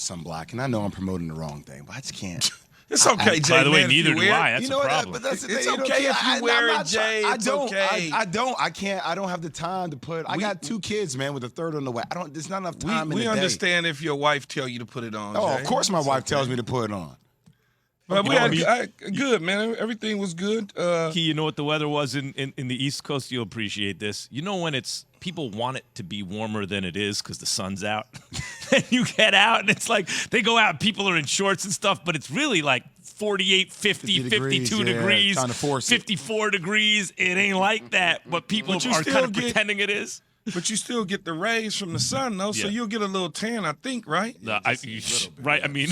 son black, and I know I'm promoting the wrong thing, but I just can't. It's okay, Jay. By the way, man, neither do I. That's you know a what? problem. But that's the thing. It's okay if you wear it, Jay. It's okay. I don't. I can't. I don't have the time to put. I got 2 kids, man, with a third on the way. I don't. There's not enough time in the We day. understand if your wife tell you to put it on. Oh, Jay. of course, my wife tells me to put it on. But we had good, man. Everything was good. Key, you know what the weather was in the East Coast? You'll appreciate this. You know when it's people want it to be warmer than it is because the sun's out? And you get out, and it's like they go out, people are in shorts and stuff, but it's really like 48, 50, 52 degrees, trying to force 54 degrees. It ain't like that, but people are kind of pretending it is. But you still get the rays from the sun, though, so you'll get a little tan, I think, right? Right, I mean...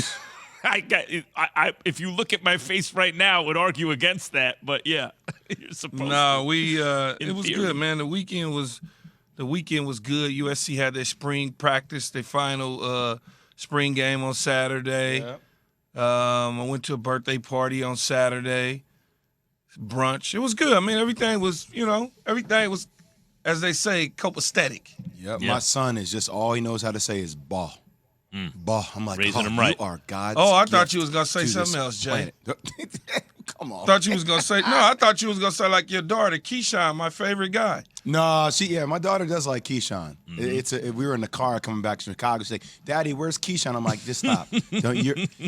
if you look at my face right now, I would argue against that. But yeah, you're supposed to. No, it was good, man. The weekend was good. USC had their spring practice, their final spring game on Saturday. Yep. I went to a birthday party on Saturday, brunch. It was good. I mean, everything was, as they say, copacetic. Yep. My son is just all he knows how to say is ball. Ball. I'm like, raising him right. You are God's I thought gift you was gonna say to something this else, Jay. planet. Come on. Thought you was gonna say I thought you was gonna say like your daughter, Keyshawn, my favorite guy. No, my daughter does like Keyshawn. We were in the car coming back to Chicago. She's like, Daddy, where's Keyshawn? I'm like, just stop.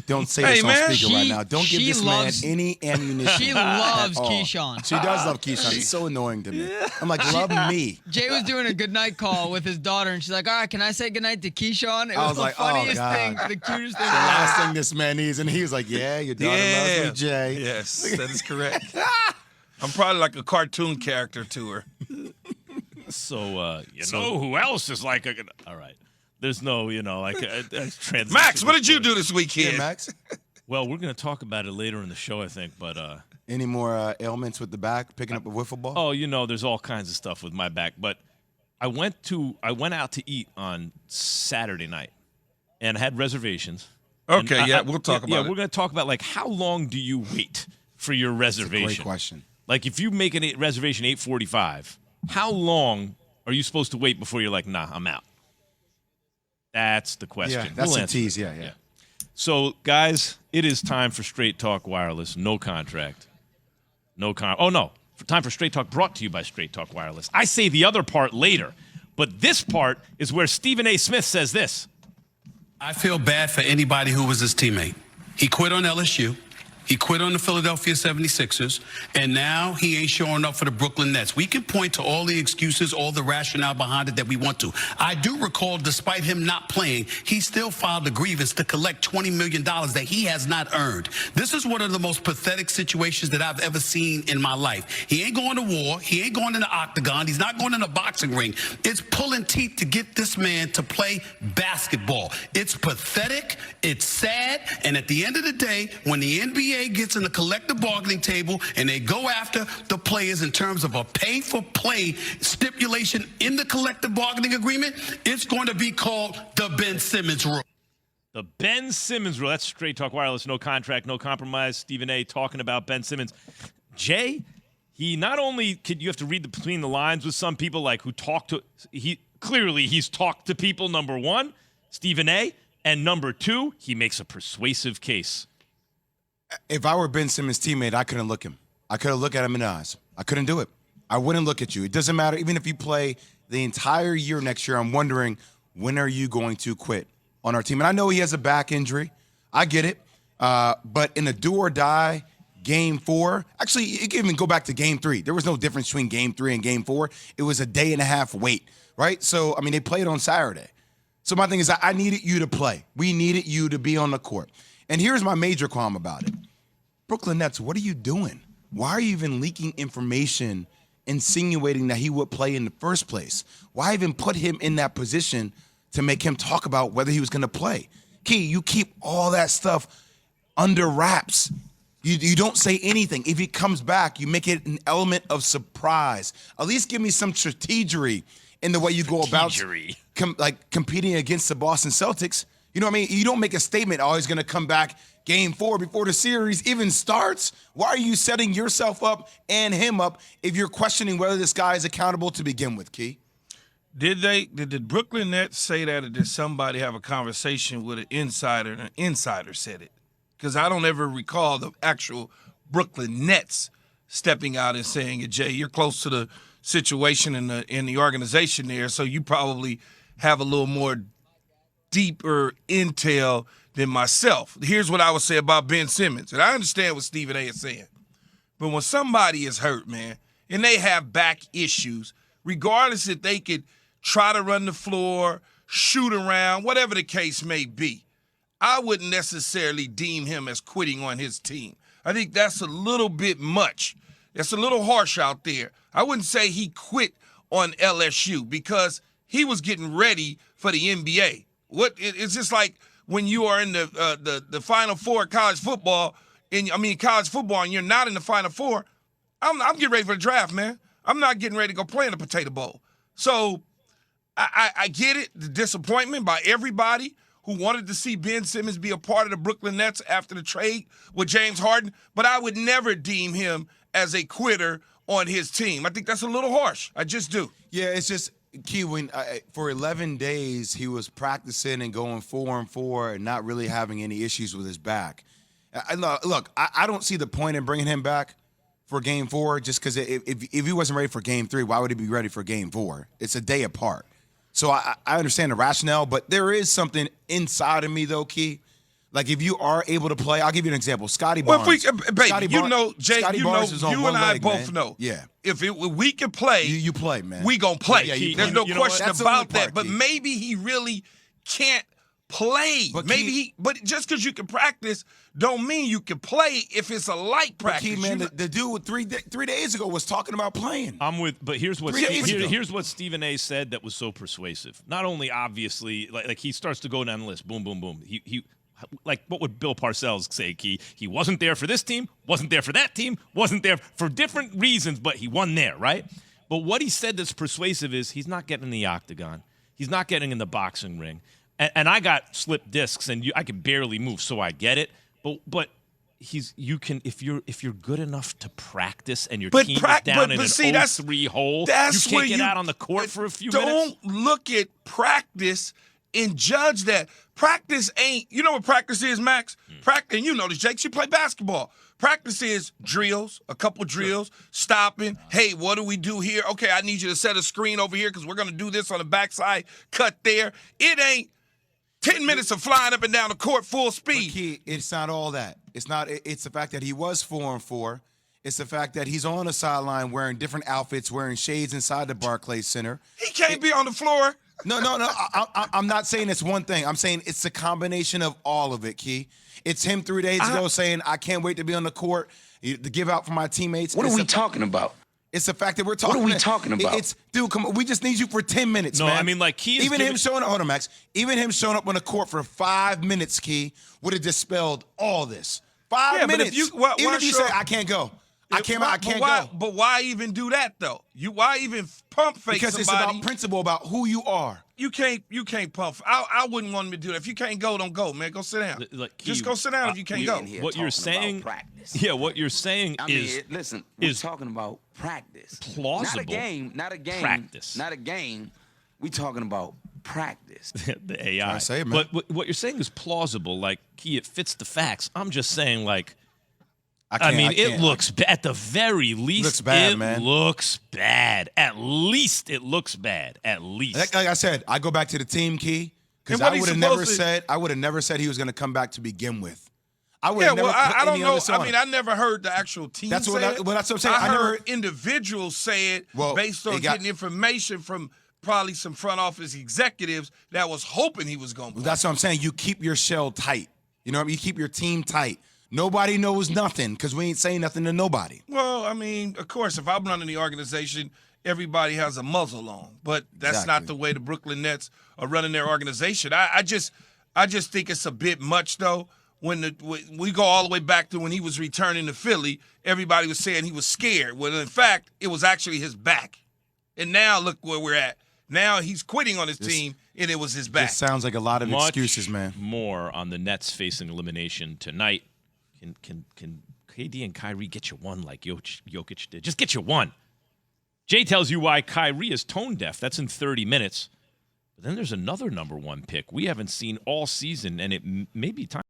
Don't say this on speaker right now. Don't give this man any ammunition. She loves at all. Keyshawn. She does love Keyshawn. It's so annoying to me. I'm like, love me. Jay was doing a goodnight call with his daughter, and she's like, all right, can I say goodnight to Keyshawn? It was the like, funniest oh, thing, God. the cutest thing. The last thing this man needs. And he was like, yeah, your daughter loves me, Jay. Yes, that is correct. I'm probably like a cartoon character to her. So, know who else is like all right. There's no, like a transition. Max, what did you do this weekend? Yeah, Max. Well, we're going to talk about it later in the show, I think, but Any more ailments with the back, picking up a wiffle ball? oh, there's all kinds of stuff with my back, but I went out to eat on Saturday night and I had reservations. Okay, And we'll talk about Yeah, it. we're going to talk about like how long do you wait for your reservation? Great question. Like if you make a reservation 8:45, how long are you supposed to wait before you're like, nah, I'm out? That's the question. Yeah, that's We'll a answer tease. it. Yeah. So, guys, it is time for Straight Talk Wireless. No contract. Time for Straight Talk brought to you by Straight Talk Wireless. I say the other part later, but this part is where Stephen A. Smith says this. I feel bad for anybody who was his teammate. He quit on LSU. He quit on the Philadelphia 76ers, and now he ain't showing up for the Brooklyn Nets. We can point to all the excuses, all the rationale behind it that we want to. I do recall, despite him not playing, he still filed a grievance to collect $20 million that he has not earned. This is one of the most pathetic situations that I've ever seen in my life. He ain't going to war. He ain't going in the octagon. He's not going in a boxing ring. It's pulling teeth to get this man to play basketball. It's pathetic. It's sad. And at the end of the day, when the NBA gets in the collective bargaining table and they go after the players in terms of a pay-for-play stipulation in the collective bargaining agreement, it's going to be called the Ben Simmons rule. The Ben Simmons rule. That's Straight Talk Wireless. No contract, no compromise. Stephen A. talking about Ben Simmons. Jay, he not only could you have to read between the lines with some people like who talk to he's talked to people, number one, Stephen A., and number two, he makes a persuasive case. If I were Ben Simmons' teammate, I couldn't look him. I couldn't look at him in the eyes. I couldn't do it. I wouldn't look at you. It doesn't matter. Even if you play the entire year next year, I'm wondering, when are you going to quit on our team? And I know he has a back injury. I get it. But in a do-or-die Game 4, actually, you can even go back to Game 3. There was no difference between Game 3 and Game 4. It was a day and a half wait, right? So, I mean, they played on Saturday. So my thing is, I needed you to play. We needed you to be on the court. And here's my major qualm about it. Brooklyn Nets, what are you doing? Why are you even leaking information, insinuating that he would play in the first place? Why even put him in that position to make him talk about whether he was going to play? Key, you keep all that stuff under wraps. You don't say anything. If he comes back, you make it an element of surprise. At least give me some strategery in the way you go about competing against the Boston Celtics. You know what I mean? You don't make a statement, oh, he's going to come back Game 4 before the series even starts. Why are you setting yourself up and him up if you're questioning whether this guy is accountable to begin with, Key? Did the Brooklyn Nets say that, or did somebody have a conversation with an insider and an insider said it? Because I don't ever recall the actual Brooklyn Nets stepping out and saying it. Jay, you're close to the situation in the organization there, so you probably have a little more deeper intel than myself. Here's what I would say about Ben Simmons, and I understand what Stephen A. is saying. But when somebody is hurt, man, and they have back issues, regardless if they could try to run the floor, shoot around, whatever the case may be, I wouldn't necessarily deem him as quitting on his team. I think that's a little bit much. That's a little harsh out there. I wouldn't say he quit on LSU because he was getting ready for the NBA. It's just like when you are in the Final Four of college football, and you're not in the Final Four. I'm getting ready for the draft, man. I'm not getting ready to go play in the Potato Bowl. So I get it, the disappointment by everybody who wanted to see Ben Simmons be a part of the Brooklyn Nets after the trade with James Harden, but I would never deem him as a quitter on his team. I think that's a little harsh. I just do. Yeah, it's just key when for 11 days he was practicing and going 4-4 and not really having any issues with his back. Look, I don't see the point in bringing him back for Game 4 just because if he wasn't ready for Game 3, why would he be ready for Game 4? It's a day apart. So I understand the rationale, but there is something inside of me, though, Key. Like, if you are able to play, I'll give you an example. Scotty Barnes. Well, Jay, Scotty Barnes is on you one and I leg, both man. know. Yeah. If we can play, You play, man. we going to play. Yeah, There's no question That's the only about that. part, But Keith. maybe he really can't play. But But just because you can practice don't mean you can play if it's a light But practice. Key, man, the dude 3 days ago was talking about playing. But here's what 3 days ago. here's what Stephen A. said that was so persuasive. Not only obviously, like he starts to go down the list, boom, boom, boom. He like what would Bill Parcells say, Key? He wasn't there for this team, wasn't there for that team, wasn't there for different reasons, but he won there, right? But what he said that's persuasive is he's not getting in the octagon. He's not getting in the boxing ring. And I got slipped discs, and I can barely move, so I get it. But you can if you're good enough to practice and your team is down in an 0-3 hole, you can't get out on the court for a few minutes. Don't look at practice and judge that. Practice ain't, you know what practice is, Max? Practice, and you know this, Jake, you play basketball. Practice is drills, a couple drills, stopping. Hey, what do we do here? Okay, I need you to set a screen over here because we're going to do this on the backside, cut there. It ain't 10 minutes of flying up and down the court full speed. But Key, it's not all that. It's not. It's the fact that he was 4-4. It's the fact that he's on the sideline wearing different outfits, wearing shades inside the Barclays Center. He can't be on the floor. No. I'm not saying it's one thing. I'm saying it's a combination of all of it, Key. It's him 3 days ago saying, I can't wait to be on the court, to give out for my teammates. What are we talking about? It's the fact that we're talking. What are we talking about? Dude, come on. We just need you for 10 minutes, man. No, I mean, like, Key is even giving- him showing up. Hold on, Max. Even him showing up on the court for 5 minutes, Key, would have dispelled all this. 5 Yeah, but minutes. if you- even if you show- say, I can't go. I can't why, go. But why even do that, though? Why even pump fake Because somebody? it's about principle, about who you are. You can't pump. I wouldn't want him to do that. If you can't go, don't go, man. Go sit down. Like, Key, Just go sit down if you can't go. What you're saying, practice. what you're saying is listen, we're is talking about practice. plausible Not a game. practice. Not a game. We talking about practice. the AI. I say it, man. But what you're saying is plausible. Like, Key, it fits the facts. I'm just saying, like, I it can't. looks at the very least. Looks bad, man. Looks bad. At least it looks bad. At least. Like I said, I go back to the team, Key, because And what I he's would have supposed never said he was going to come back to begin with. I would Yeah, have never well, put I don't any know. other I on mean, him. I never heard the actual team That's say what it. that's what I'm saying. I never heard individuals say it Well, based on it got- getting information from probably some front office executives that was hoping he was going to play. That's what I'm saying. You keep your shell tight. You know what I mean? You keep your team tight. Nobody knows nothing because we ain't saying nothing to nobody. Well, I mean, of course, if I'm running the organization, everybody has a muzzle on. But that's not Exactly. the way the Brooklyn Nets are running their organization. I just think it's a bit much, though. When we go all the way back to when he was returning to Philly, everybody was saying he was scared. Well, in fact, it was actually his back. And now look where we're at. Now he's quitting on his team, and it was his back. It sounds like a lot of Much excuses, man. more on the Nets facing elimination tonight. Can KD and Kyrie get you one like Jokic did? Just get you one. Jay tells you why Kyrie is tone deaf. That's in 30 minutes. But then there's another number one pick we haven't seen all season, and it may be time.